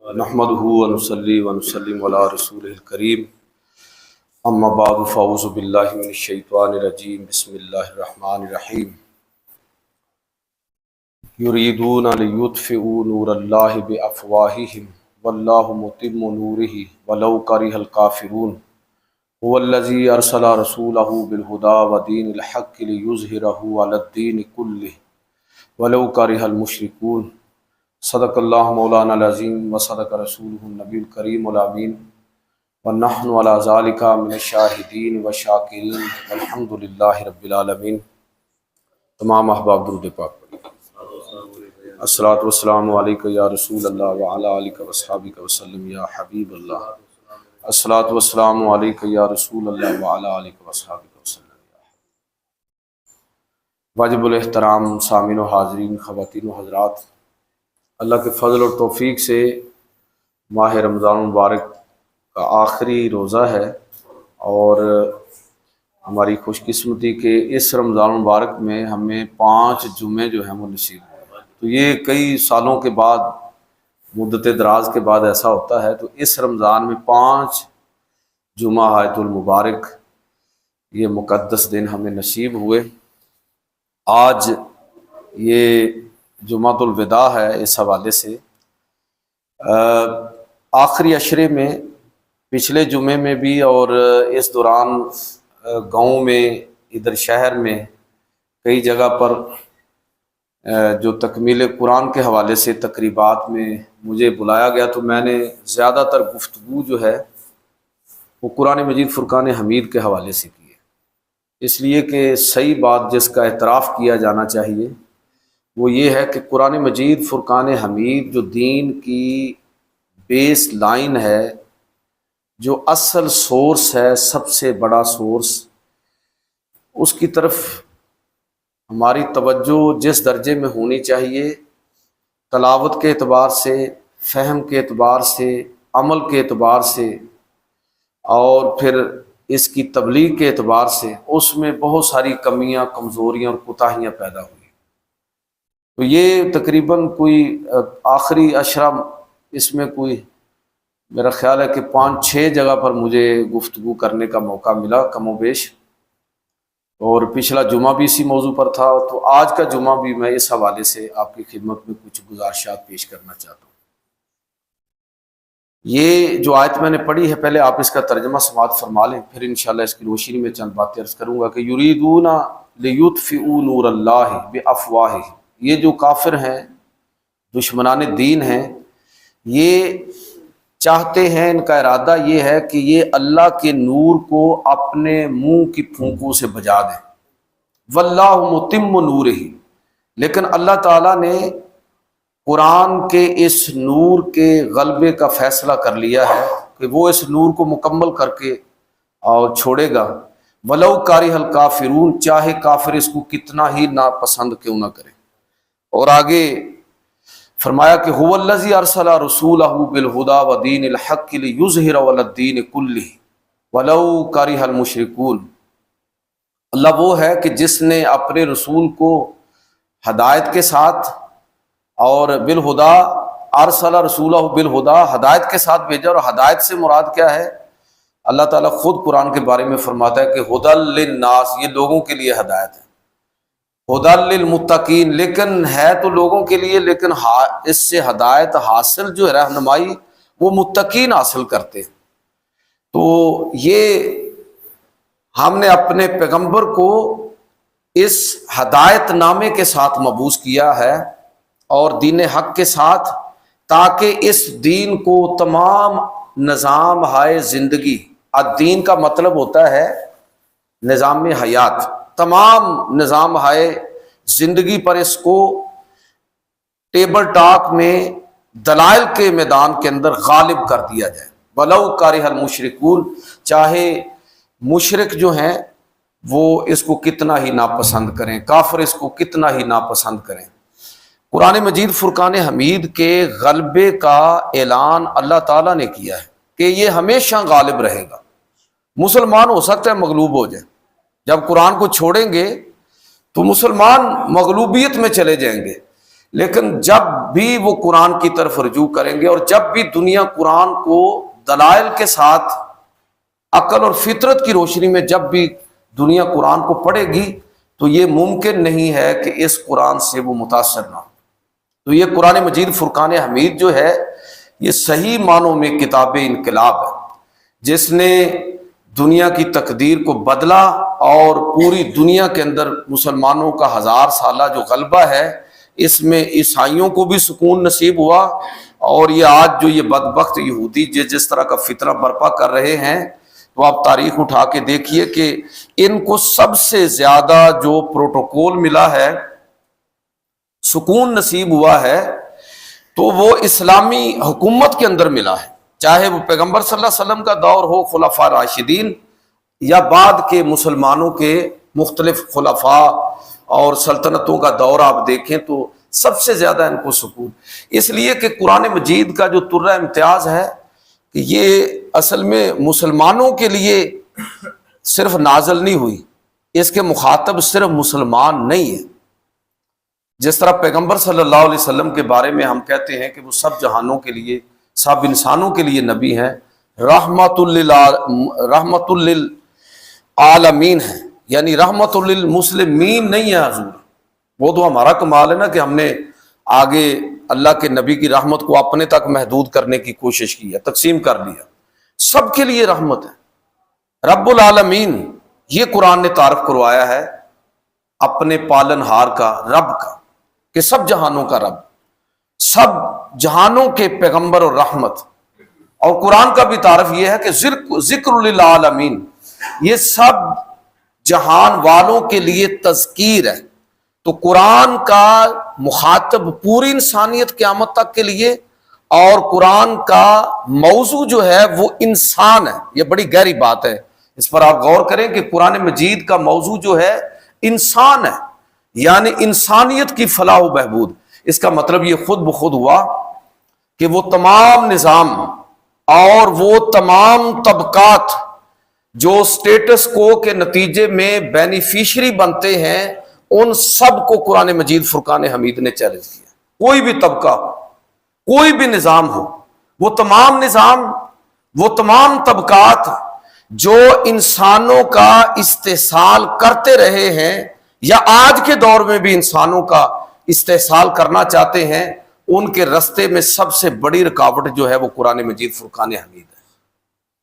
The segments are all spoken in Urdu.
نحمدہ ونصلی ونسلم علی رسولہ الکریم اما بعد فاعوذ باللہ من الشیطان الرجیم بسم اللہ الرحمن الرحیم یریدون لیطفئوا نور اللہ بافواہہم واللہ متم نورہ ولو کرہ الکافرون هو الذی ارسل رسولہ بالہدی ودین الحق لیظہرہ علی الدین کلہ ولو کرہ المشرکون صدق اللہ مولانا العظیم و صدق رسولہ النبی الکریم الامین ونحن علی ذالک من الشاہدین و شاکرین والحمد للہ رب العالمین۔ تمام احباب درود پاک پڑھیں۔ الصلاۃ والسلام علیکہ یا رسول اللہ وعلی آلک واصحابک وسلم یا حبیب اللہ۔ الصلاۃ والسلام علیکہ یا رسول اللہ وعلی آلک واصحابک وسلم یا حبیب۔ واجب الاحترام سامعین و حاضرین، خواتین و حضرات، اللہ کے فضل اور توفیق سے ماہ رمضان المبارک کا آخری روزہ ہے، اور ہماری خوش قسمتی کہ اس رمضان المبارک میں ہمیں 5 جمعے جو ہیں وہ نصیب ہوئے۔ تو یہ کئی سالوں کے بعد، مدت دراز کے بعد ایسا ہوتا ہے، تو اس رمضان میں 5 جمعہ آیت المبارک، یہ مقدس دن ہمیں نصیب ہوئے۔ آج یہ جمعۃ الوداع ہے، اس حوالے سے آخری عشرے میں، پچھلے جمعے میں بھی اور اس دوران گاؤں میں، ادھر شہر میں کئی جگہ پر جو تکمیل قرآن کے حوالے سے تقریبات میں مجھے بلایا گیا، تو میں نے زیادہ تر گفتگو جو ہے وہ قرآن مجید فرقان حمید کے حوالے سے کی ہے، اس لیے کہ صحیح بات جس کا اعتراف کیا جانا چاہیے وہ یہ ہے کہ قرآن مجید فرقان حمید جو دین کی بیس لائن ہے، جو اصل سورس ہے، سب سے بڑا سورس، اس کی طرف ہماری توجہ جس درجے میں ہونی چاہیے، تلاوت کے اعتبار سے، فہم کے اعتبار سے، عمل کے اعتبار سے، اور پھر اس کی تبلیغ کے اعتبار سے، اس میں بہت ساری کمیاں، کمزوریاں اور کوتاہیاں پیدا ہوئی۔ تو یہ تقریباً کوئی آخری عشرہ، اس میں کوئی میرا خیال ہے کہ 5-6 جگہ پر مجھے گفتگو کرنے کا موقع ملا، کم و بیش، اور پچھلا جمعہ بھی اسی موضوع پر تھا، تو آج کا جمعہ بھی میں اس حوالے سے آپ کی خدمت میں کچھ گزارشات پیش کرنا چاہتا ہوں۔ یہ جو آیت میں نے پڑھی ہے، پہلے آپ اس کا ترجمہ سماعت فرما لیں، پھر انشاءاللہ اس کی روشنی میں چند باتیں عرض کروں گا کہ یریدون لیطفئوا نور اللہ بافواہہم، یہ جو کافر ہیں، دشمنان دین ہیں، یہ چاہتے ہیں، ان کا ارادہ یہ ہے کہ یہ اللہ کے نور کو اپنے منہ کی پھونکوں سے بجھا دیں۔ واللہ متم نورہ، لیکن اللہ تعالیٰ نے قرآن کے اس نور کے غلبے کا فیصلہ کر لیا ہے کہ وہ اس نور کو مکمل کر کے اور چھوڑے گا۔ ولو کرہ الکافرون، چاہے کافر اس کو کتنا ہی ناپسند کیوں نہ کرے۔ اور آگے فرمایا کہ هو الذی ارسل رسولہ بالہدی ودین الحق لیظہرہ علی الدین کلہ ولو کرہ المشرکون، اللہ وہ ہے کہ جس نے اپنے رسول کو ہدایت کے ساتھ، اور بالہدی ارسل رسولہ بالہدی، ہدایت کے ساتھ بھیجا، اور ہدایت سے مراد کیا ہے؟ اللہ تعالیٰ خود قرآن کے بارے میں فرماتا ہے کہ ہدی للناس، یہ لوگوں کے لیے ہدایت ہے، ہدی للمتقین، لیکن ہے تو لوگوں کے لیے، لیکن اس سے ہدایت حاصل جو ہے، رہنمائی، وہ متقین حاصل کرتے ہیں۔ تو یہ ہم نے اپنے پیغمبر کو اس ہدایت نامے کے ساتھ مبعوث کیا ہے، اور دین حق کے ساتھ، تاکہ اس دین کو تمام نظام ہائے زندگی، الدین کا مطلب ہوتا ہے نظام حیات، تمام نظام ہائے زندگی پر اس کو ٹیبل ٹاک میں، دلائل کے میدان کے اندر غالب کر دیا جائے۔ ولو کرہ المشرکون، چاہے مشرک جو ہیں وہ اس کو کتنا ہی ناپسند کریں، کافر اس کو کتنا ہی ناپسند کریں۔ قرآن مجید فرقان حمید کے غلبے کا اعلان اللہ تعالیٰ نے کیا ہے کہ یہ ہمیشہ غالب رہے گا۔ مسلمان ہو سکتا ہے مغلوب ہو جائے، جب قرآن کو چھوڑیں گے تو مسلمان مغلوبیت میں چلے جائیں گے، لیکن جب بھی وہ قرآن کی طرف رجوع کریں گے اور جب بھی دنیا قرآن کو دلائل کے ساتھ عقل اور فطرت کی روشنی میں جب بھی دنیا قرآن کو پڑھے گی تو یہ ممکن نہیں ہے کہ اس قرآن سے وہ متاثر نہ ہو۔ تو یہ قرآن مجید فرقان حمید جو ہے یہ صحیح معنوں میں کتاب انقلاب ہے، جس نے دنیا کی تقدیر کو بدلا اور پوری دنیا کے اندر مسلمانوں کا 1000 سالہ جو غلبہ ہے اس میں عیسائیوں کو بھی سکون نصیب ہوا، اور یہ آج جو یہ بدبخت یہودی جس طرح کا فتنہ برپا کر رہے ہیں، تو آپ تاریخ اٹھا کے دیکھیے کہ ان کو سب سے زیادہ جو پروٹوکول ملا ہے، سکون نصیب ہوا ہے، تو وہ اسلامی حکومت کے اندر ملا ہے، چاہے وہ پیغمبر صلی اللہ علیہ وسلم کا دور ہو، خلفاء راشدین، یا بعد کے مسلمانوں کے مختلف خلفاء اور سلطنتوں کا دور آپ دیکھیں تو سب سے زیادہ ان کو سکون، اس لیے کہ قرآن مجید کا جو ترہ امتیاز ہے کہ یہ اصل میں مسلمانوں کے لیے صرف نازل نہیں ہوئی، اس کے مخاطب صرف مسلمان نہیں ہے۔ جس طرح پیغمبر صلی اللہ علیہ وسلم کے بارے میں ہم کہتے ہیں کہ وہ سب جہانوں کے لیے، سب انسانوں کے لیے نبی ہیں، رحمت للعالمین ہیں، یعنی رحمت للمسلمین نہیں ہے حضور۔ وہ تو ہمارا کمال ہے نا کہ ہم نے آگے اللہ کے نبی کی رحمت کو اپنے تک محدود کرنے کی کوشش کی ہے، تقسیم کر لیا، سب کے لیے رحمت ہے۔ رب العالمین یہ قرآن نے تعارف کروایا ہے اپنے پالن ہار کا، رب کا، کہ سب جہانوں کا رب، سب جہانوں کے پیغمبر اور رحمت۔ اور قرآن کا بھی تعارف یہ ہے کہ ذکر للعالمین، یہ سب جہان والوں کے لیے تذکیر ہے۔ تو قرآن کا مخاطب پوری انسانیت قیامت تک کے لیے، اور قرآن کا موضوع جو ہے وہ انسان ہے۔ یہ بڑی گہری بات ہے، اس پر آپ غور کریں کہ قرآن مجید کا موضوع جو ہے انسان ہے، یعنی انسانیت کی فلاح و بہبود۔ اس کا مطلب یہ خود بخود ہوا کہ وہ تمام نظام اور وہ تمام طبقات جو سٹیٹس کو کے نتیجے میں بینیفیشری بنتے ہیں، ان سب کو قرآن مجید فرقان حمید نے چیلنج کیا۔ کوئی بھی طبقہ ہو، کوئی بھی نظام ہو، وہ تمام نظام، وہ تمام طبقات جو انسانوں کا استحصال کرتے رہے ہیں یا آج کے دور میں بھی انسانوں کا استحصال کرنا چاہتے ہیں، ان کے رستے میں سب سے بڑی رکاوٹ جو ہے وہ قرآن مجید فرقان حمید ہے۔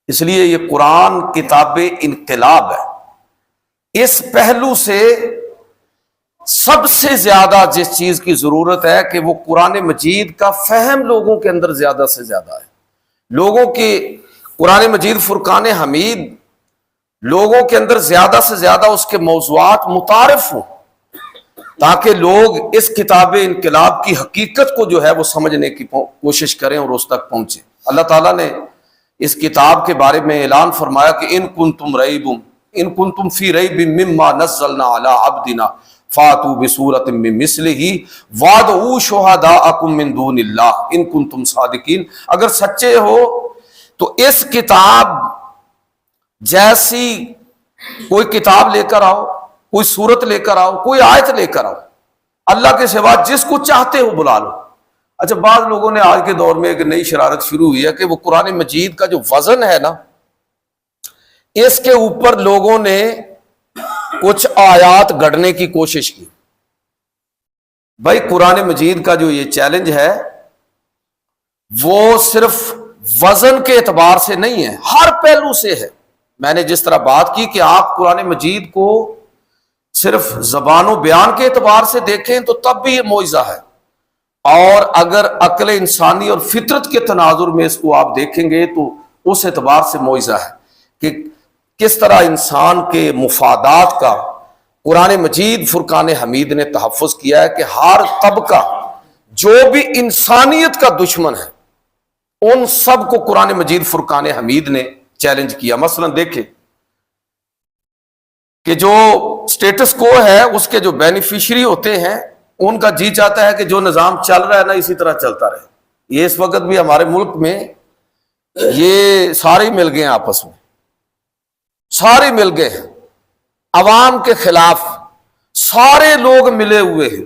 اس لیے یہ قرآن کتاب انقلاب ہے۔ اس پہلو سے سب سے زیادہ جس چیز کی ضرورت ہے کہ وہ قرآن مجید کا فہم لوگوں کے اندر زیادہ سے زیادہ ہے، لوگوں کی قرآن مجید فرقان حمید لوگوں کے اندر زیادہ سے زیادہ اس کے موضوعات متعارف ہوں، تاکہ لوگ اس کتاب انقلاب کی حقیقت کو جو ہے وہ سمجھنے کی کوشش کریں اور اس تک پہنچیں۔ اللہ تعالیٰ نے اس کتاب کے بارے میں اعلان فرمایا کہ ان کنتم فی ریب مما نزلنا علی عبدنا فاتوا بسورۃ من مثلہ وادعوا شہداءکم من دون اللہ ان کنتم صادقین۔ اگر سچے ہو تو اس کتاب جیسی کوئی کتاب لے کر آؤ، کوئی سورت لے کر آؤ، کوئی آیت لے کر آؤ، اللہ کے سوا جس کو چاہتے ہو بلا لو۔ اچھا، بعض لوگوں نے آج کے دور میں ایک نئی شرارت شروع ہوئی ہے کہ وہ قرآن مجید کا جو وزن ہے نا، اس کے اوپر لوگوں نے کچھ آیات گڑھنے کی کوشش کی۔ بھائی قرآن مجید کا جو یہ چیلنج ہے وہ صرف وزن کے اعتبار سے نہیں ہے، ہر پہلو سے ہے۔ میں نے جس طرح بات کی کہ آپ قرآن مجید کو صرف زبان و بیان کے اعتبار سے دیکھیں تو تب بھی یہ معجزہ ہے، اور اگر عقل انسانی اور فطرت کے تناظر میں اس کو آپ دیکھیں گے تو اس اعتبار سے معجزہ ہے کہ کس طرح انسان کے مفادات کا قرآن مجید فرقان حمید نے تحفظ کیا ہے کہ ہر طبقہ جو بھی انسانیت کا دشمن ہے ان سب کو قرآن مجید فرقان حمید نے چیلنج کیا۔ مثلا دیکھیں کہ جو سٹیٹس کو ہے اس کے جو بینیفیشری ہوتے ہیں ان کا جی چاہتا ہے کہ جو نظام چل رہا ہے نا اسی طرح چلتا رہے۔ یہ اس وقت بھی ہمارے ملک میں یہ سارے مل گئے ہیں، آپس میں سارے مل گئے ہیں، عوام کے خلاف سارے لوگ ملے ہوئے ہیں۔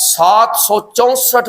764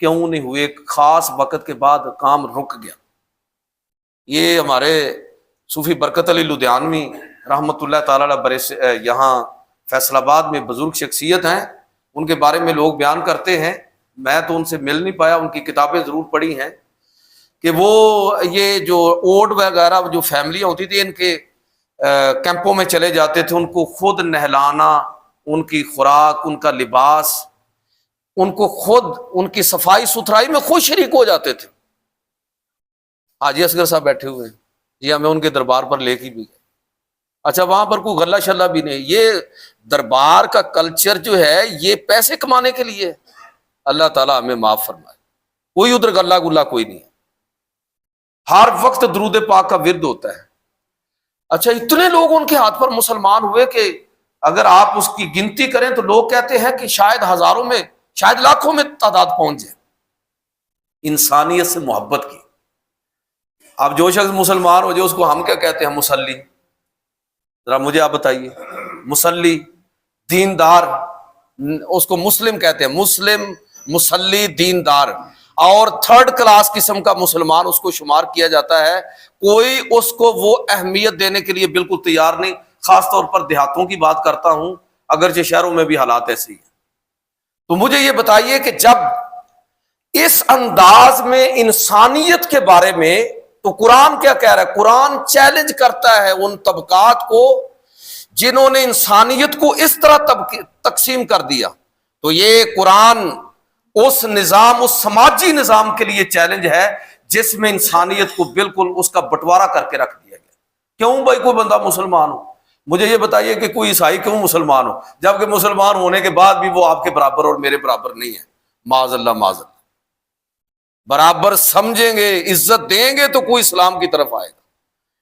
کیوں نہیں ہوئے؟ ایک خاص وقت کے بعد کام رک گیا۔ یہ ہمارے صوفی برکت علی لدھیانوی رحمۃ اللہ تعالی علیہ یہاں فیصل آباد میں بزرگ شخصیت ہیں، ان کے بارے میں لوگ بیان کرتے ہیں، میں تو ان سے مل نہیں پایا، ان کی کتابیں ضرور پڑھی ہیں، کہ وہ یہ جو اوٹ وغیرہ جو فیملیاں ہوتی تھی ان کے کیمپوں میں چلے جاتے تھے، ان کو خود نہلانا، ان کی خوراک، ان کا لباس، ان کو خود ان کی صفائی ستھرائی میں خود شریک ہو جاتے تھے۔ حاجی اصغر صاحب بیٹھے ہوئے ہیں جی، ہمیں ان کے دربار پر لے کے بھی گئے۔ اچھا، وہاں پر کوئی غلہ شلہ بھی نہیں، یہ دربار کا کلچر جو ہے یہ پیسے کمانے کے لیے۔ اللہ تعالیٰ ہمیں معاف فرمائے، کوئی ادھر غلہ گلہ کوئی نہیں ہے، ہر وقت درود پاک کا ورد ہوتا ہے۔ اچھا، اتنے لوگ ان کے ہاتھ پر مسلمان ہوئے کہ اگر آپ اس کی گنتی کریں تو لوگ کہتے ہیں کہ شاید ہزاروں میں، شاید لاکھوں میں تعداد پہنچ جائے۔ انسانیت سے محبت کی۔ اب جو شخص مسلمان ہو جو اس کو ہم کیا کہتے ہیں؟ مسلی۔ ذرا مجھے آپ بتائیے، مسلی، دیندار، اس کو مسلم کہتے ہیں، مسلم، مسلی، دیندار، اور تھرڈ کلاس قسم کا مسلمان اس کو شمار کیا جاتا ہے۔ کوئی اس کو وہ اہمیت دینے کے لیے بالکل تیار نہیں، خاص طور پر دیہاتوں کی بات کرتا ہوں، اگرچہ شہروں میں بھی حالات ایسے ہی ہیں۔ تو مجھے یہ بتائیے کہ جب اس انداز میں انسانیت کے بارے میں، تو قرآن کیا کہہ رہا ہے؟ قرآن چیلنج کرتا ہے ان طبقات کو جنہوں نے انسانیت کو اس طرح تقسیم کر دیا۔ تو یہ قرآن اس نظام، اس سماجی نظام کے لیے چیلنج ہے جس میں انسانیت کو بالکل اس کا بٹوارا کر کے رکھ دیا گیا۔ کیوں بھائی کوئی بندہ مسلمان ہو؟ مجھے یہ بتائیے کہ کوئی عیسائی کیوں مسلمان ہو، جبکہ مسلمان ہونے کے بعد بھی وہ آپ کے برابر اور میرے برابر نہیں ہے؟ معاذ اللہ، معاذ اللہ۔ برابر سمجھیں گے، عزت دیں گے تو کوئی اسلام کی طرف آئے گا۔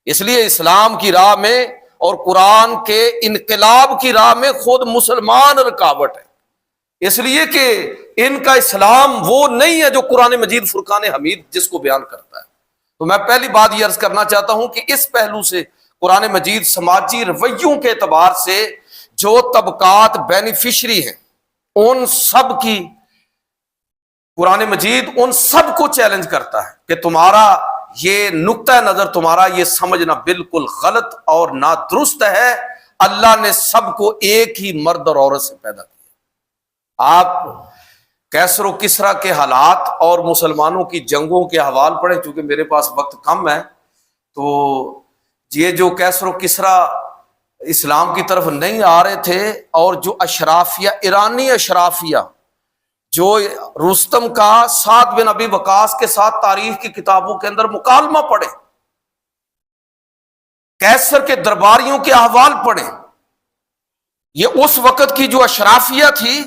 اس لیے اسلام کی راہ میں اور قرآن کے انقلاب کی راہ میں خود مسلمان رکاوٹ ہے، اس لیے کہ ان کا اسلام وہ نہیں ہے جو قرآن مجید فرقان حمید جس کو بیان کرتا ہے۔ تو میں پہلی بات یہ عرض کرنا چاہتا ہوں کہ اس پہلو سے قرآن مجید سماجی رویوں کے اعتبار سے جو طبقات بینیفیشری ہیں ان سب کی، قرآن مجید ان سب کو چیلنج کرتا ہے کہ تمہارا یہ نقطہ نظر، تمہارا یہ سمجھنا بالکل غلط اور نادرست ہے۔ اللہ نے سب کو ایک ہی مرد اور عورت سے پیدا کیا۔ آپ کیسر و کسرا کے حالات اور مسلمانوں کی جنگوں کے احوال پڑھیں، چونکہ میرے پاس وقت کم ہے، تو یہ جو کیسر و کسرا اسلام کی طرف نہیں آ رہے تھے، اور جو اشرافیہ، ایرانی اشرافیہ، جو رستم کا سعد بن ابی وقاص کے ساتھ تاریخ کی کتابوں کے اندر مکالمہ پڑھیں، کیسر کے درباریوں کے احوال پڑھیں، یہ اس وقت کی جو اشرافیہ تھی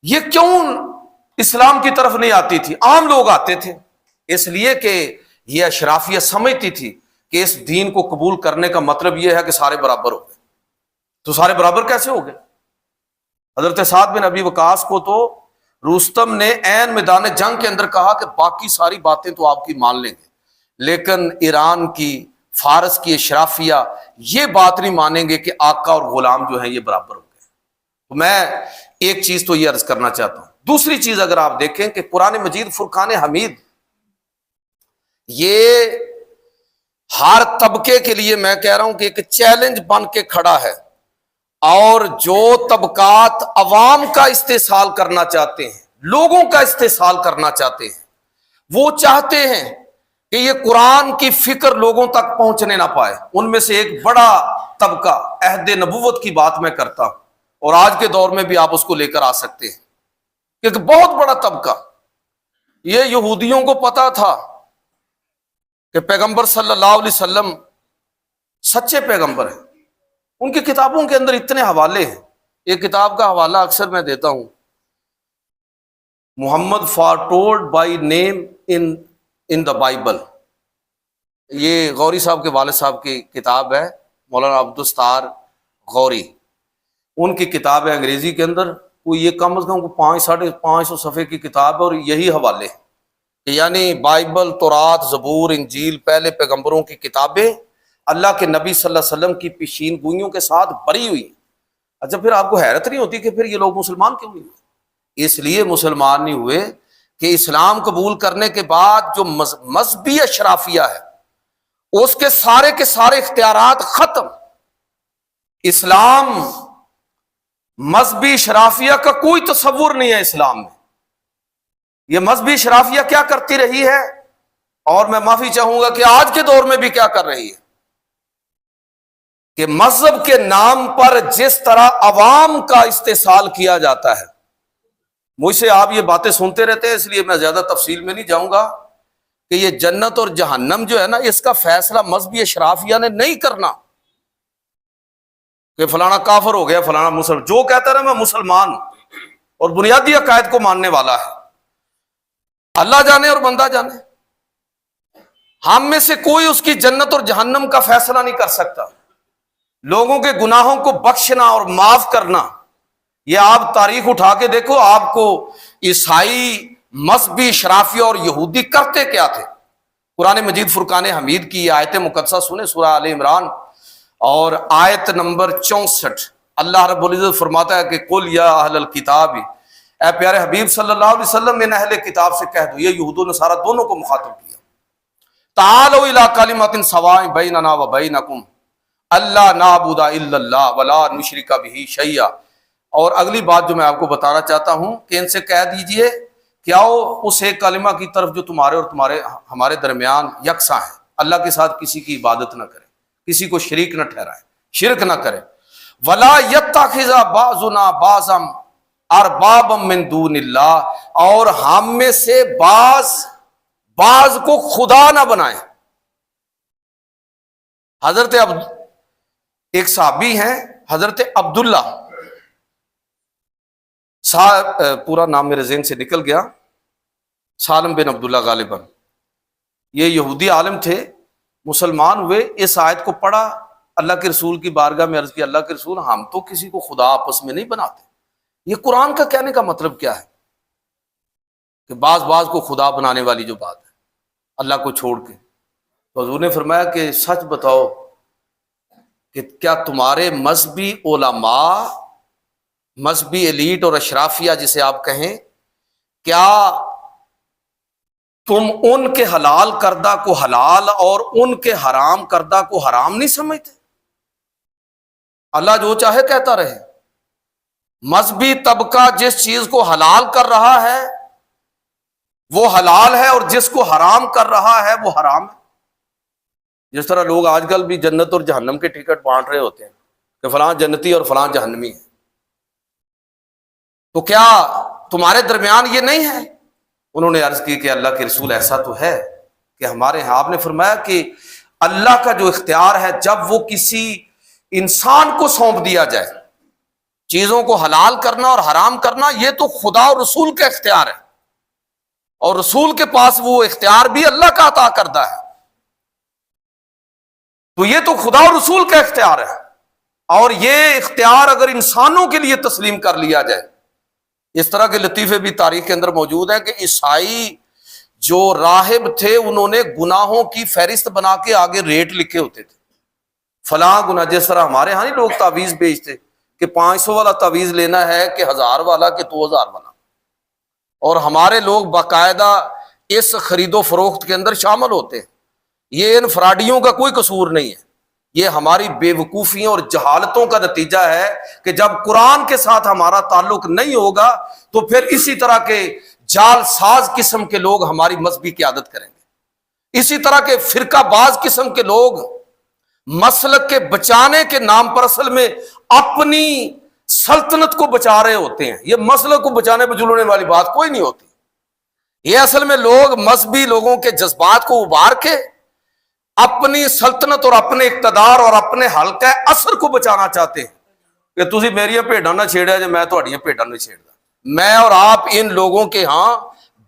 یہ کیوں اسلام کی طرف نہیں آتی تھی؟ عام لوگ آتے تھے، اس لیے کہ یہ اشرافیہ سمجھتی تھی کہ اس دین کو قبول کرنے کا مطلب یہ ہے کہ سارے برابر ہو گئے۔ تو سارے برابر کیسے ہو گئے؟ حضرت سعد بن ابی وقاص کو تو رستم نے عین میدان جنگ کے اندر کہا کہ باقی ساری باتیں تو آپ کی مان لیں گے، لیکن ایران کی، فارس کی اشرافیہ یہ بات نہیں مانیں گے کہ آقا اور غلام جو ہیں یہ برابر ہو گئے۔ تو میں ایک چیز تو یہ عرض کرنا چاہتا ہوں۔ دوسری چیز اگر آپ دیکھیں کہ قرآن مجید فرقان حمید یہ ہر طبقے کے لیے میں کہہ رہا ہوں کہ ایک چیلنج بن کے کھڑا ہے، اور جو طبقات عوام کا استحصال کرنا چاہتے ہیں، لوگوں کا استحصال کرنا چاہتے ہیں، وہ چاہتے ہیں کہ یہ قرآن کی فکر لوگوں تک پہنچنے نہ پائے۔ ان میں سے ایک بڑا طبقہ عہد نبوت کی بات میں کرتا ہوں، اور آج کے دور میں بھی آپ اس کو لے کر آ سکتے ہیں، ایک بہت بڑا طبقہ، یہ یہودیوں کو پتا تھا کہ پیغمبر صلی اللہ علیہ وسلم سچے پیغمبر ہیں، ان کی کتابوں کے اندر اتنے حوالے ہیں۔ ایک کتاب کا حوالہ اکثر میں دیتا ہوں، محمد فارٹولڈ by name in the Bible, یہ غوری صاحب کے والد صاحب کی کتاب ہے، مولانا عبدالستار غوری، ان کی کتاب ہے انگریزی کے اندر، کوئی یہ کم از کم 500-550 صفحے کی کتاب ہے، اور یہی حوالے ہیں، یعنی بائبل، تورات، زبور، انجیل، پہلے پیغمبروں کی کتابیں اللہ کے نبی صلی اللہ علیہ وسلم کی پیشین گوئیوں کے ساتھ بھری ہوئی۔ اچھا، پھر آپ کو حیرت نہیں ہوتی کہ پھر یہ لوگ مسلمان کیوں نہیں ہوئے؟ اس لیے مسلمان نہیں ہوئے کہ اسلام قبول کرنے کے بعد جو مذہبی اشرافیہ ہے اس کے سارے اختیارات ختم. اسلام مذہبی اشرافیہ کا کوئی تصور نہیں ہے اسلام میں. یہ مذہبی اشرافیہ کیا کرتی رہی ہے، اور میں معافی چاہوں گا کہ آج کے دور میں بھی کیا کر رہی ہے، کہ مذہب کے نام پر جس طرح عوام کا استحصال کیا جاتا ہے. مجھ سے آپ یہ باتیں سنتے رہتے ہیں، اس لیے میں زیادہ تفصیل میں نہیں جاؤں گا کہ یہ جنت اور جہنم جو ہے نا، اس کا فیصلہ مذہبی اشرافیہ نے نہیں کرنا کہ فلانا کافر ہو گیا، فلانا مسلمان. جو کہتا ہے نا میں مسلمان ہوں اور بنیادی عقائد کو ماننے والا ہے، اللہ جانے اور بندہ جانے. ہم میں سے کوئی اس کی جنت اور جہنم کا فیصلہ نہیں کر سکتا. لوگوں کے گناہوں کو بخشنا اور معاف کرنا، یہ آپ تاریخ اٹھا کے دیکھو، آپ کو عیسائی مذہبی اشرافیہ اور یہودی کرتے کیا تھے. قرآن مجید فرقان حمید کی آیت مقدسہ سنیں، سورہ آل عمران اور آیت نمبر 64. اللہ رب العزت فرماتا ہے کہ قل یا اہل الکتاب، اے پیارے حبیب صلی اللہ علیہ وسلم ان اہل کتاب سے کہہ دو، یہ یہود و نصارہ دونوں کو مخاطب کیا، تعالوا الی کلمۃ سواء بیننا و بینکم اللہ نعبد الا اللہ ولا نشرک بہ شیئا. اور اگلی بات جو میں آپ کو بتانا چاہتا ہوں کہ ان سے کہہ دیجئے کہ آؤ اس ایک کلمہ کی طرف جو تمہارے اور ہمارے درمیان یکساں ہے. اللہ کے ساتھ کسی کی عبادت نہ کرے، کسی کو شریک نہ ٹھہرائے، شرک نہ کرے. ولا یتخذ بعضنا بعضا اربابا من دون اللہ، اور ہم میں سے بعض کو خدا نہ بنائیں. حضرت ایک صحابی ہیں حضرت عبداللہ، پورا نام میرے ذہن سے نکل گیا، سالم بن عبداللہ غالباً. یہ یہودی عالم تھے، مسلمان ہوئے، اس آیت کو پڑھا، اللہ کے رسول کی بارگاہ میں عرض کی، اللہ کے رسول ہم تو کسی کو خدا آپس میں نہیں بناتے. یہ قرآن کا کہنے کا مطلب کیا ہے کہ بعض کو خدا بنانے والی جو بات ہے اللہ کو چھوڑ کے. تو حضور نے فرمایا کہ سچ بتاؤ کہ کیا تمہارے مذہبی علماء، مذہبی ایلیٹ اور اشرافیہ جسے آپ کہیں، کیا تم ان کے حلال کردہ کو حلال اور ان کے حرام کردہ کو حرام نہیں سمجھتے؟ اللہ جو چاہے کہتا رہے. مذہبی طبقہ جس چیز کو حلال کر رہا ہے وہ حلال ہے، اور جس کو حرام کر رہا ہے وہ حرام ہے. جس طرح لوگ آج کل بھی جنت اور جہنم کے ٹکٹ بانٹ رہے ہوتے ہیں کہ فلاں جنتی اور فلاں جہنمی ہے. تو کیا تمہارے درمیان یہ نہیں ہے؟ انہوں نے عرض کی کہ اللہ کے رسول ایسا تو ہے کہ ہمارے ہاں. آپ نے فرمایا کہ اللہ کا جو اختیار ہے جب وہ کسی انسان کو سونپ دیا جائے، چیزوں کو حلال کرنا اور حرام کرنا، یہ تو خدا اور رسول کا اختیار ہے، اور رسول کے پاس وہ اختیار بھی اللہ کا عطا کردہ ہے. تو یہ تو خدا اور رسول کا اختیار ہے، اور یہ اختیار اگر انسانوں کے لیے تسلیم کر لیا جائے. اس طرح کے لطیفے بھی تاریخ کے اندر موجود ہیں کہ عیسائی جو راہب تھے انہوں نے گناہوں کی فہرست بنا کے آگے ریٹ لکھے ہوتے تھے، فلاں گناہ. جس طرح ہمارے ہاں نہیں لوگ تعویذ بیچتے کہ 500 والا تعویذ لینا ہے کہ 1000 والا کہ 2000 والا، اور ہمارے لوگ باقاعدہ اس خرید و فروخت کے اندر شامل ہوتے ہیں. یہ ان فراڈیوں کا کوئی قصور نہیں ہے، یہ ہماری بے وقوفیوں اور جہالتوں کا نتیجہ ہے کہ جب قرآن کے ساتھ ہمارا تعلق نہیں ہوگا تو پھر اسی طرح کے جال ساز قسم کے لوگ ہماری مذہبی قیادت کریں گے. اسی طرح کے فرقہ باز قسم کے لوگ مسلک کے بچانے کے نام پر اصل میں اپنی سلطنت کو بچا رہے ہوتے ہیں. یہ مسلک کو بچانے بجھولنے والی بات کوئی نہیں ہوتی. یہ اصل میں لوگ مذہبی لوگوں کے جذبات کو ابھار کے اپنی سلطنت اور اپنے اقتدار اور اپنے حلقہ اثر کو بچانا چاہتے ہیں کہ تسی میری بھیڈاں نہ چھیڑیا جے، میں تہاڈیاں بھیڈاں نہیں چھیڑدا. میں اور آپ ان لوگوں کے ہاں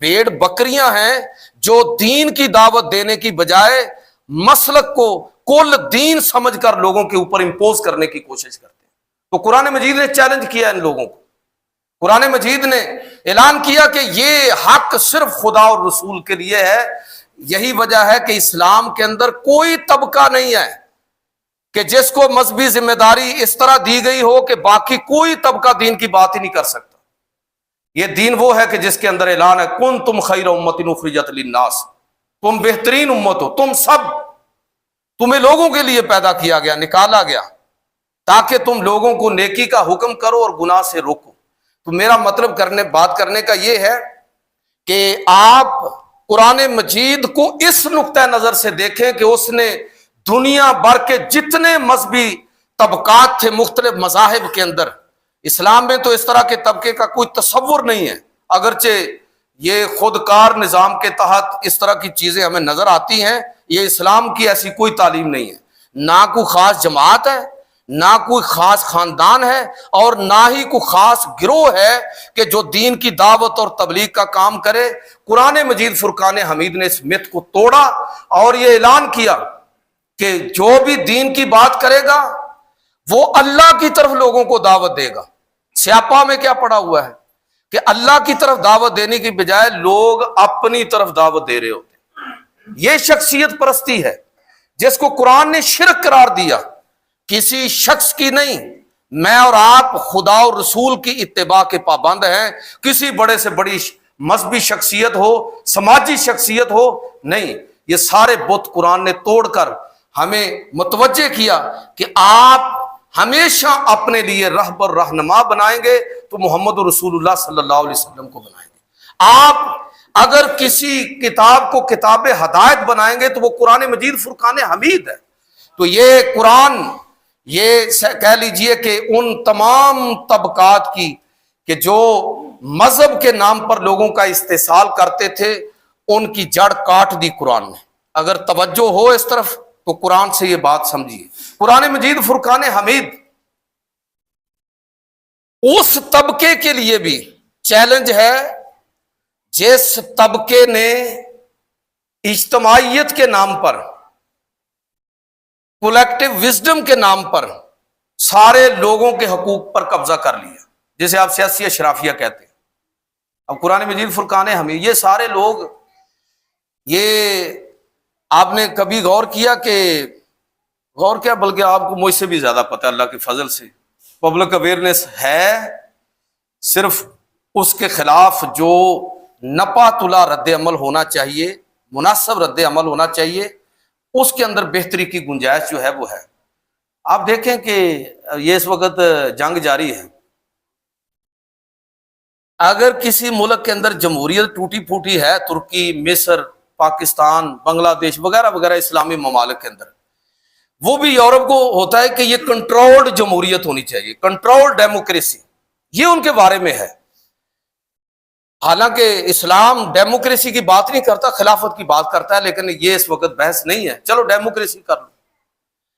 بھیڑ بکریاں ہیں جو دین کی دعوت دینے کی بجائے مسلک کو کل دین سمجھ کر لوگوں کے اوپر امپوز کرنے کی کوشش کرتے ہیں. تو قرآن مجید نے چیلنج کیا ان لوگوں کو. قرآن مجید نے اعلان کیا کہ یہ حق صرف خدا اور رسول کے لیے ہے. یہی وجہ ہے کہ اسلام کے اندر کوئی طبقہ نہیں ہے کہ جس کو مذہبی ذمہ داری اس طرح دی گئی ہو کہ باقی کوئی طبقہ دین کی بات ہی نہیں کر سکتا. یہ دین وہ ہے کہ جس کے اندر اعلان ہے کن تم خیر امت اخرجت للناس، تم بہترین امت ہو، تم سب، تمہیں لوگوں کے لیے پیدا کیا گیا، نکالا گیا تاکہ تم لوگوں کو نیکی کا حکم کرو اور گناہ سے روکو۔ تو میرا مطلب بات کرنے کا یہ ہے کہ آپ قرآن مجید کو اس نقطہ نظر سے دیکھیں کہ اس نے دنیا بھر کے جتنے مذہبی طبقات تھے مختلف مذاہب کے اندر، اسلام میں تو اس طرح کے طبقے کا کوئی تصور نہیں ہے، اگرچہ یہ خودکار نظام کے تحت اس طرح کی چیزیں ہمیں نظر آتی ہیں، یہ اسلام کی ایسی کوئی تعلیم نہیں ہے، نہ کوئی خاص جماعت ہے، نہ کوئی خاص خاندان ہے، اور نہ ہی کوئی خاص گروہ ہے کہ جو دین کی دعوت اور تبلیغ کا کام کرے۔ قرآن مجید فرقان حمید نے اس مت کو توڑا اور یہ اعلان کیا کہ جو بھی دین کی بات کرے گا وہ اللہ کی طرف لوگوں کو دعوت دے گا۔ سیاپا میں کیا پڑا ہوا ہے کہ اللہ کی طرف دعوت دینے کی بجائے لوگ اپنی طرف دعوت دے رہے ہوتے ہیں۔ یہ شخصیت پرستی ہے جس کو قرآن نے شرک قرار دیا، کسی شخص کی نہیں۔ میں اور آپ خدا اور رسول کی اتباع کے پابند ہیں، کسی بڑے سے بڑی مذہبی شخصیت ہو، سماجی شخصیت ہو، نہیں۔ یہ سارے بت قرآن نے توڑ کر ہمیں متوجہ کیا کہ آپ ہمیشہ اپنے لیے رہبر رہنما بنائیں گے تو محمد رسول اللہ صلی اللہ علیہ وسلم کو بنائیں گے۔ آپ اگر کسی کتاب کو کتاب ہدایت بنائیں گے تو وہ قرآن مجید فرقان حمید ہے۔ تو یہ قرآن، یہ کہہ لیجئے کہ ان تمام طبقات کی کہ جو مذہب کے نام پر لوگوں کا استحصال کرتے تھے، ان کی جڑ کاٹ دی قرآن نے۔ اگر توجہ ہو اس طرف تو قرآن سے یہ بات سمجھیے۔ قرآن مجید فرقان حمید اس طبقے کے لیے بھی چیلنج ہے جس طبقے نے اجتماعیت کے نام پر، کولیکٹیو وزڈم کے نام پر سارے لوگوں کے حقوق پر قبضہ کر لیا، جسے آپ سیاسی اشرافیہ کہتے ہیں۔ اب قرآن مجید فرقان حمید، یہ سارے لوگ، یہ آپ نے کبھی غور کیا کہ غور کیا، بلکہ آپ کو مجھ سے بھی زیادہ پتہ ہے اللہ کے فضل سے، پبلک اویئرنیس ہے، صرف اس کے خلاف جو نپا تلا رد عمل ہونا چاہیے، مناسب رد عمل ہونا چاہیے، اس کے اندر بہتری کی گنجائش جو ہے وہ ہے۔ آپ دیکھیں کہ یہ اس وقت جنگ جاری ہے، اگر کسی ملک کے اندر جمہوریت ٹوٹی پھوٹی ہے، ترکی، مصر، پاکستان، بنگلہ دیش وغیرہ وغیرہ اسلامی ممالک کے اندر، وہ بھی یورپ کو ہوتا ہے کہ یہ کنٹرولڈ جمہوریت ہونی چاہیے، کنٹرولڈ ڈیموکریسی، یہ ان کے بارے میں ہے۔ حالانکہ اسلام ڈیموکریسی کی بات نہیں کرتا، خلافت کی بات کرتا ہے، لیکن یہ اس وقت بحث نہیں ہے، چلو ڈیموکریسی کر لو،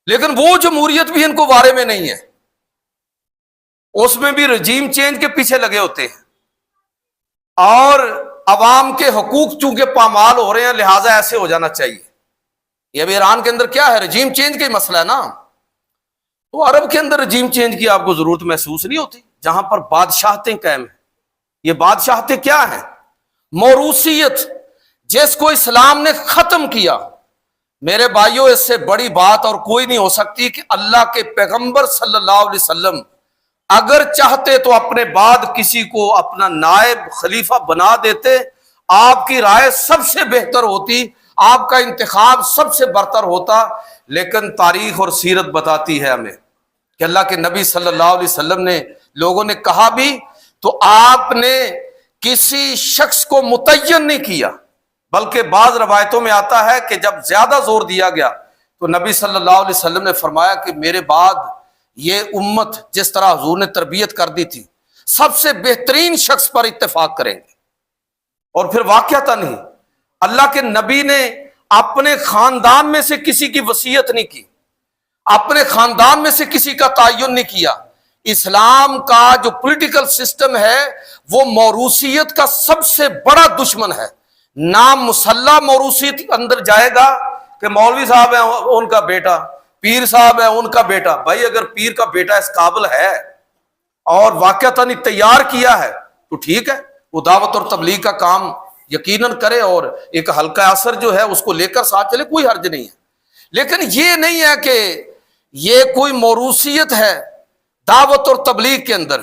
لیکن وہ جمہوریت بھی ان کو بارے میں نہیں ہے، اس میں بھی رجیم چینج کے پیچھے لگے ہوتے ہیں، اور عوام کے حقوق چونکہ پامال ہو رہے ہیں لہٰذا ایسے ہو جانا چاہیے۔ یہ ابھی ایران کے اندر کیا ہے، رجیم چینج کا ہی مسئلہ ہے نا، تو عرب کے اندر رجیم چینج کی آپ کو ضرورت محسوس نہیں ہوتی، جہاں پر بادشاہتیں قائم ہیں۔ یہ بادشاہتیں کیا ہیں؟ موروثیت، جس کو اسلام نے ختم کیا۔ میرے بھائیوں، اس سے بڑی بات اور کوئی نہیں ہو سکتی کہ اللہ کے پیغمبر صلی اللہ علیہ وسلم اگر چاہتے تو اپنے بعد کسی کو اپنا نائب خلیفہ بنا دیتے، آپ کی رائے سب سے بہتر ہوتی، آپ کا انتخاب سب سے برتر ہوتا، لیکن تاریخ اور سیرت بتاتی ہے ہمیں کہ اللہ کے نبی صلی اللہ علیہ وسلم نے، لوگوں نے کہا بھی تو آپ نے کسی شخص کو متعین نہیں کیا، بلکہ بعض روایتوں میں آتا ہے کہ جب زیادہ زور دیا گیا تو نبی صلی اللہ علیہ وسلم نے فرمایا کہ میرے بعد یہ امت جس طرح حضور نے تربیت کر دی تھی، سب سے بہترین شخص پر اتفاق کریں گے۔ اور پھر واقعتاً ہی اللہ کے نبی نے اپنے خاندان میں سے کسی کی وصیت نہیں کی، اپنے خاندان میں سے کسی کا تعین نہیں کیا۔ اسلام کا جو پولیٹیکل سسٹم ہے وہ موروثیت کا سب سے بڑا دشمن ہے۔ نام مسلح موروثیت اندر جائے گا کہ مولوی صاحب ہیں ان کا بیٹا، پیر صاحب ہے ان کا بیٹا۔ بھائی اگر پیر کا بیٹا اس قابل ہے اور واقعتاً تیار کیا ہے تو ٹھیک ہے، وہ دعوت اور تبلیغ کا کام یقیناً کرے اور ایک حلقہ اثر جو ہے اس کو لے کر ساتھ چلے، کوئی حرج نہیں ہے۔ لیکن یہ نہیں ہے کہ یہ کوئی موروثیت ہے دعوت اور تبلیغ کے اندر،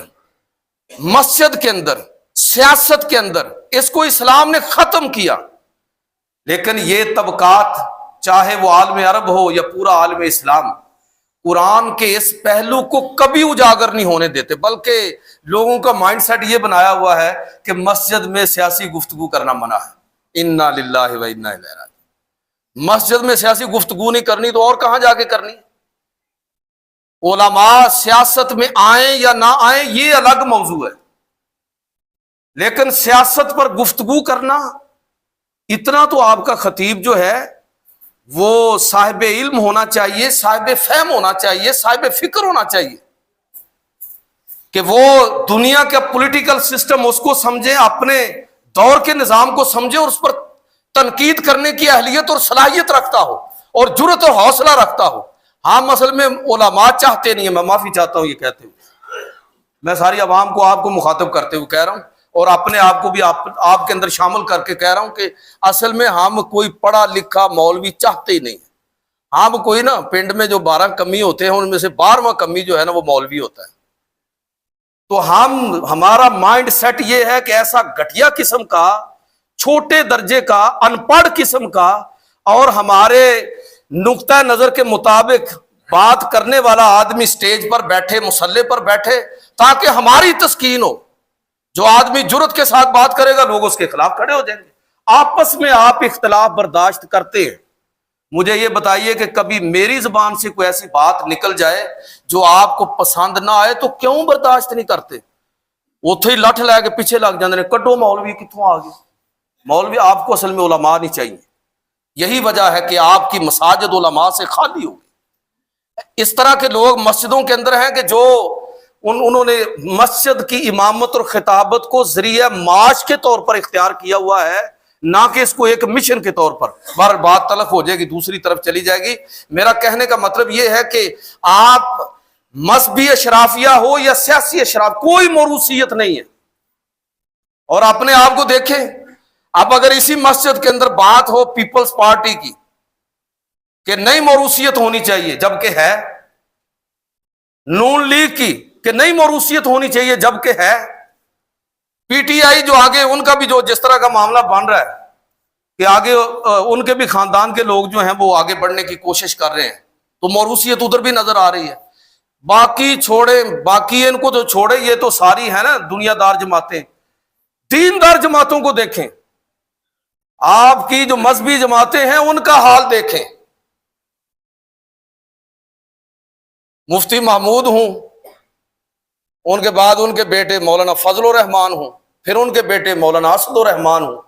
مسجد کے اندر سیاست کے اندر اس کو اسلام نے ختم کیا، لیکن یہ طبقات چاہے وہ عالم عرب ہو یا پورا عالم اسلام قرآن کے اس پہلو کو کبھی اجاگر نہیں ہونے دیتے، بلکہ لوگوں کا مائنڈ سیٹ یہ بنایا ہوا ہے کہ مسجد میں سیاسی گفتگو کرنا منع ہے۔ انا للہ و انا الیہ راجعون۔ مسجد میں سیاسی گفتگو نہیں کرنی تو اور کہاں جا کے کرنی؟ علماء سیاست میں آئیں یا نہ آئیں یہ الگ موضوع ہے، لیکن سیاست پر گفتگو کرنا، اتنا تو آپ کا خطیب جو ہے وہ صاحب علم ہونا چاہیے، صاحب فہم ہونا چاہیے، صاحب فکر ہونا چاہیے کہ وہ دنیا کا پولیٹیکل سسٹم اس کو سمجھے، اپنے دور کے نظام کو سمجھے اور اس پر تنقید کرنے کی اہلیت اور صلاحیت رکھتا ہو اور جرأت اور حوصلہ رکھتا ہو۔ ہاں مسئلے میں علماء چاہتے نہیں ہیں، میں معافی چاہتا ہوں یہ کہتے ہوئے، میں ساری عوام کو آپ کو مخاطب کرتے ہوئے کہہ رہا ہوں اور اپنے آپ کو بھی آپ کے اندر شامل کر کے کہہ رہا ہوں کہ اصل میں ہم کوئی پڑھا لکھا مولوی چاہتے ہی نہیں، ہم کوئی نا پنڈ میں جو 12 کمی ہوتے ہیں ان میں سے 12واں کمی جو ہے نا وہ مولوی ہوتا ہے۔ تو ہمارا مائنڈ سیٹ یہ ہے کہ ایسا گھٹیا قسم کا، چھوٹے درجے کا، ان پڑھ قسم کا اور ہمارے نقطہ نظر کے مطابق بات کرنے والا آدمی سٹیج پر بیٹھے، مسلح پر بیٹھے تاکہ ہماری تسکین ہو۔ جو آدمی جرأت کے ساتھ بات کرے گا لوگ اس کے خلاف کھڑے ہو جائیں گے۔ آپس میں آپ اختلاف برداشت کرتے ہیں، مجھے یہ بتائیے کہ کبھی میری زبان سے کوئی ایسی بات نکل جائے جو آپ کو پسند نہ آئے تو کیوں برداشت نہیں کرتے؟ اتھے ہی لٹھ لے کے پیچھے لگ جاندے نے، کڈو مولوی کتوں آ گئے۔ مولوی آپ کو اصل میں علماء نہیں چاہیے، یہی وجہ ہے کہ آپ کی مساجد علماء سے خالی ہو گئی۔ اس طرح کے لوگ مسجدوں کے اندر ہیں کہ جو انہوں نے مسجد کی امامت اور خطابت کو ذریعہ معاش کے طور پر اختیار کیا ہوا ہے، نہ کہ اس کو ایک مشن کے طور پر۔ بہر بات تلف ہو جائے گی، دوسری طرف چلی جائے گی۔ میرا کہنے کا مطلب یہ ہے کہ آپ مذہبی اشرافیہ ہو یا سیاسی اشراف، کوئی موروثیت نہیں ہے۔ اور اپنے آپ کو دیکھیں، اب اگر اسی مسجد کے اندر بات ہو پیپلز پارٹی کی کہ نئی موروثیت ہونی چاہیے جبکہ ہے، نون لیگ کی کہ نئی موروثیت ہونی چاہیے جبکہ ہے، پی ٹی آئی جو آگے ان کا بھی جو جس طرح کا معاملہ بن رہا ہے کہ آگے ان کے بھی خاندان کے لوگ جو ہیں وہ آگے بڑھنے کی کوشش کر رہے ہیں، تو موروثیت ادھر بھی نظر آ رہی ہے۔ باقی چھوڑے، باقی ان کو جو چھوڑے، یہ تو ساری ہے نا دنیا دار جماعتیں۔ دیندار جماعتوں کو دیکھیں، آپ کی جو مذہبی جماعتیں ہیں ان کا حال دیکھیں۔ مفتی محمود ہوں، ان کے بعد ان کے بیٹے مولانا فضل الرحمان ہوں، پھر ان کے بیٹے مولانا اسد الرحمان ہوں،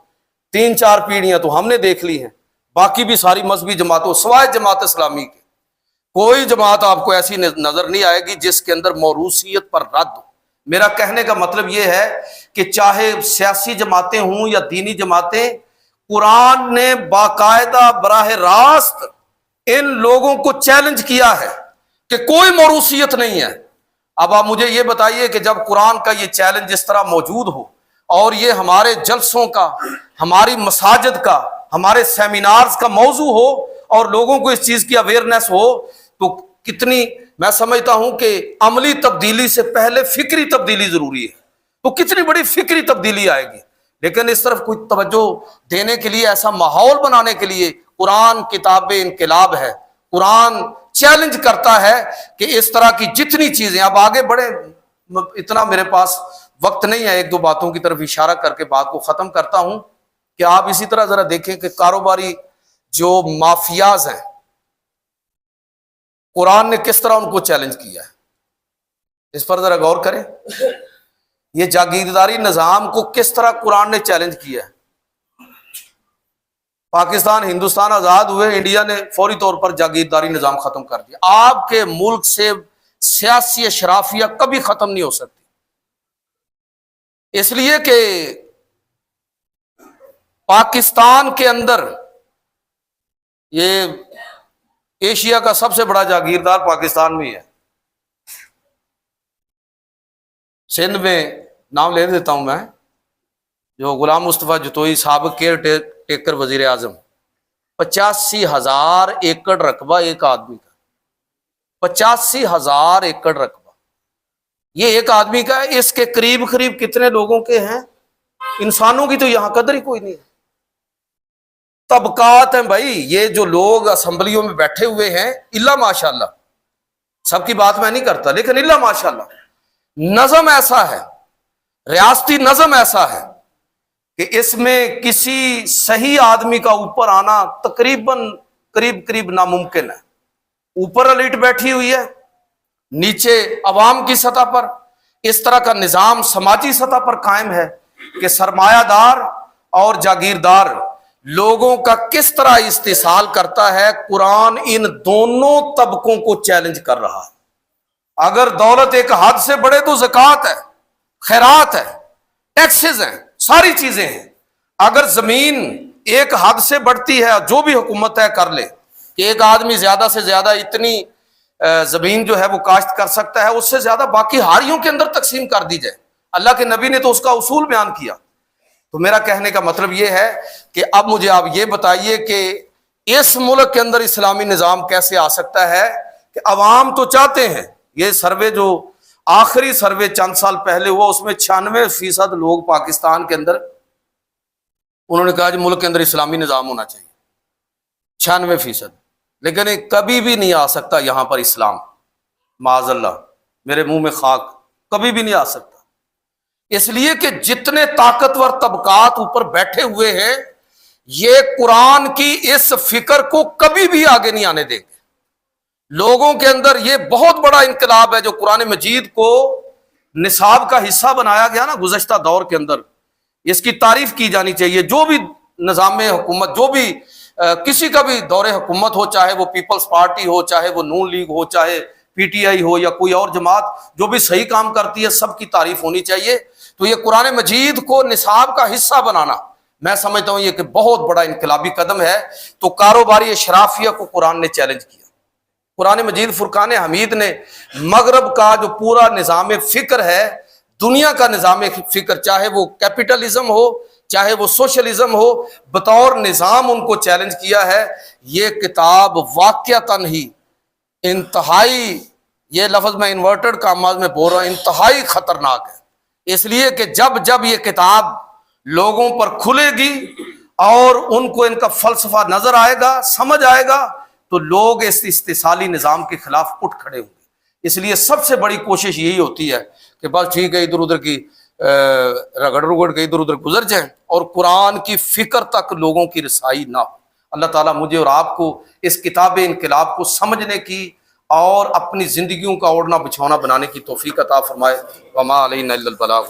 3-4 پیڑھیاں تو ہم نے دیکھ لی ہیں۔ باقی بھی ساری مذہبی جماعتوں سوائے جماعت اسلامی کے کوئی جماعت آپ کو ایسی نظر نہیں آئے گی جس کے اندر موروثیت پر رد ہو۔ میرا کہنے کا مطلب یہ ہے کہ چاہے سیاسی جماعتیں ہوں یا دینی جماعتیں، قرآن نے باقاعدہ براہ راست ان لوگوں کو چیلنج کیا ہے کہ کوئی موروثیت نہیں ہے۔ اب آپ مجھے یہ بتائیے کہ جب قرآن کا یہ چیلنج اس طرح موجود ہو اور یہ ہمارے جلسوں کا، ہماری مساجد کا، ہمارے سیمینارز کا موضوع ہو اور لوگوں کو اس چیز کی اویئرنیس ہو، تو کتنی، میں سمجھتا ہوں کہ عملی تبدیلی سے پہلے فکری تبدیلی ضروری ہے، تو کتنی بڑی فکری تبدیلی آئے گی۔ لیکن اس طرف کوئی توجہ دینے کے لیے، ایسا ماحول بنانے کے لیے، قرآن کتاب انقلاب ہے، قرآن چیلنج کرتا ہے کہ اس طرح کی جتنی چیزیں، اب آگے بڑھے، اتنا میرے پاس وقت نہیں ہے، 1-2 باتوں کی طرف اشارہ کر کے بات کو ختم کرتا ہوں کہ آپ اسی طرح ذرا دیکھیں کہ کاروباری جو مافیاز ہیں، قرآن نے کس طرح ان کو چیلنج کیا ہے، اس پر ذرا غور کریں۔ یہ جاگیرداری نظام کو کس طرح قرآن نے چیلنج کیا ہے۔ پاکستان، ہندوستان آزاد ہوئے، انڈیا نے فوری طور پر جاگیرداری نظام ختم کر دیا۔ آپ کے ملک سے سیاسی اشرافیہ کبھی ختم نہیں ہو سکتی، اس لیے کہ پاکستان کے اندر یہ ایشیا کا سب سے بڑا جاگیردار پاکستان میں ہے۔ سندھ میں نام لے دیتا ہوں میں، جو غلام مصطفیٰ جتوئی سابق کیئر ٹیکر وزیر اعظم، 85,000 ایکڑ رقبہ ایک آدمی کا، 85,000 ایکڑ رقبہ یہ ایک آدمی کا ہے۔ اس کے قریب قریب کتنے لوگوں کے ہیں؟ انسانوں کی تو یہاں قدر ہی کوئی نہیں ہے۔ طبقات ہیں بھائی، یہ جو لوگ اسمبلیوں میں بیٹھے ہوئے ہیں، اللہ ماشاءاللہ، سب کی بات میں نہیں کرتا لیکن اللہ ماشاءاللہ، نظم ایسا ہے، ریاستی نظم ایسا ہے کہ اس میں کسی صحیح آدمی کا اوپر آنا تقریباً قریب ناممکن ہے۔ اوپر الیٹ بیٹھی ہوئی ہے، نیچے عوام کی سطح پر اس طرح کا نظام سماجی سطح پر قائم ہے کہ سرمایہ دار اور جاگیردار لوگوں کا کس طرح استحصال کرتا ہے۔ قرآن ان دونوں طبقوں کو چیلنج کر رہا ہے۔ اگر دولت ایک حد سے بڑھے تو زکوٰۃ ہے، خیرات ہے، ٹیکسز ہیں، ساری چیزیں ہیں۔ اگر زمین ایک حد سے بڑھتی ہے، جو بھی حکومت ہے کر لے کہ ایک آدمی زیادہ سے زیادہ اتنی زمین جو ہے وہ کاشت کر سکتا ہے، اس سے زیادہ باقی ہاریوں کے اندر تقسیم کر دی جائے۔ اللہ کے نبی نے تو اس کا اصول بیان کیا۔ تو میرا کہنے کا مطلب یہ ہے کہ اب مجھے آپ یہ بتائیے کہ اس ملک کے اندر اسلامی نظام کیسے آ سکتا ہے کہ عوام تو چاہتے ہیں۔ یہ سروے جو آخری سروے چند سال پہلے ہوا، اس میں 96% لوگ پاکستان کے اندر انہوں نے کہا جی ملک کے اندر اسلامی نظام ہونا چاہیے، 96%۔ لیکن کبھی بھی نہیں آ سکتا یہاں پر اسلام، معاذ اللہ، میرے منہ میں خاک، کبھی بھی نہیں آ سکتا، اس لیے کہ جتنے طاقتور طبقات اوپر بیٹھے ہوئے ہیں یہ قرآن کی اس فکر کو کبھی بھی آگے نہیں آنے دیں گے۔ لوگوں کے اندر یہ بہت بڑا انقلاب ہے جو قرآن مجید کو نصاب کا حصہ بنایا گیا نا گزشتہ دور کے اندر، اس کی تعریف کی جانی چاہیے۔ جو بھی نظام حکومت، جو بھی کسی کا بھی دور حکومت ہو، چاہے وہ پیپلز پارٹی ہو، چاہے وہ نون لیگ ہو، چاہے پی ٹی آئی ہو یا کوئی اور جماعت، جو بھی صحیح کام کرتی ہے سب کی تعریف ہونی چاہیے۔ تو یہ قرآن مجید کو نصاب کا حصہ بنانا، میں سمجھتا ہوں یہ کہ بہت بڑا انقلابی قدم ہے۔ تو کاروباری اشرافیہ کو قرآن نے چیلنج کیا۔ قرآن مجید فرقان حمید نے مغرب کا جو پورا نظام فکر ہے، دنیا کا نظام فکر، چاہے وہ کیپٹلزم ہو چاہے وہ سوشلزم ہو، بطور نظام ان کو چیلنج کیا ہے۔ یہ کتاب واقعتاً ہی انتہائی، یہ لفظ میں انورٹڈ کاماز میں بول رہا ہوں، انتہائی خطرناک ہے، اس لیے کہ جب یہ کتاب لوگوں پر کھلے گی اور ان کو ان کا فلسفہ نظر آئے گا، سمجھ آئے گا، تو لوگ اس استحصالی نظام کے خلاف اٹھ کھڑے ہوں گے۔ اس لیے سب سے بڑی کوشش یہی ہوتی ہے کہ بس ٹھیک ہے، ادھر ادھر کی رگڑ کے ادھر ادھر گزر جائیں اور قرآن کی فکر تک لوگوں کی رسائی نہ ہو۔ اللہ تعالیٰ مجھے اور آپ کو اس کتاب انقلاب کو سمجھنے کی اور اپنی زندگیوں کا اوڑھنا بچھونا بنانے کی توفیق عطا فرمائے۔ وما علینا الا البلاغ۔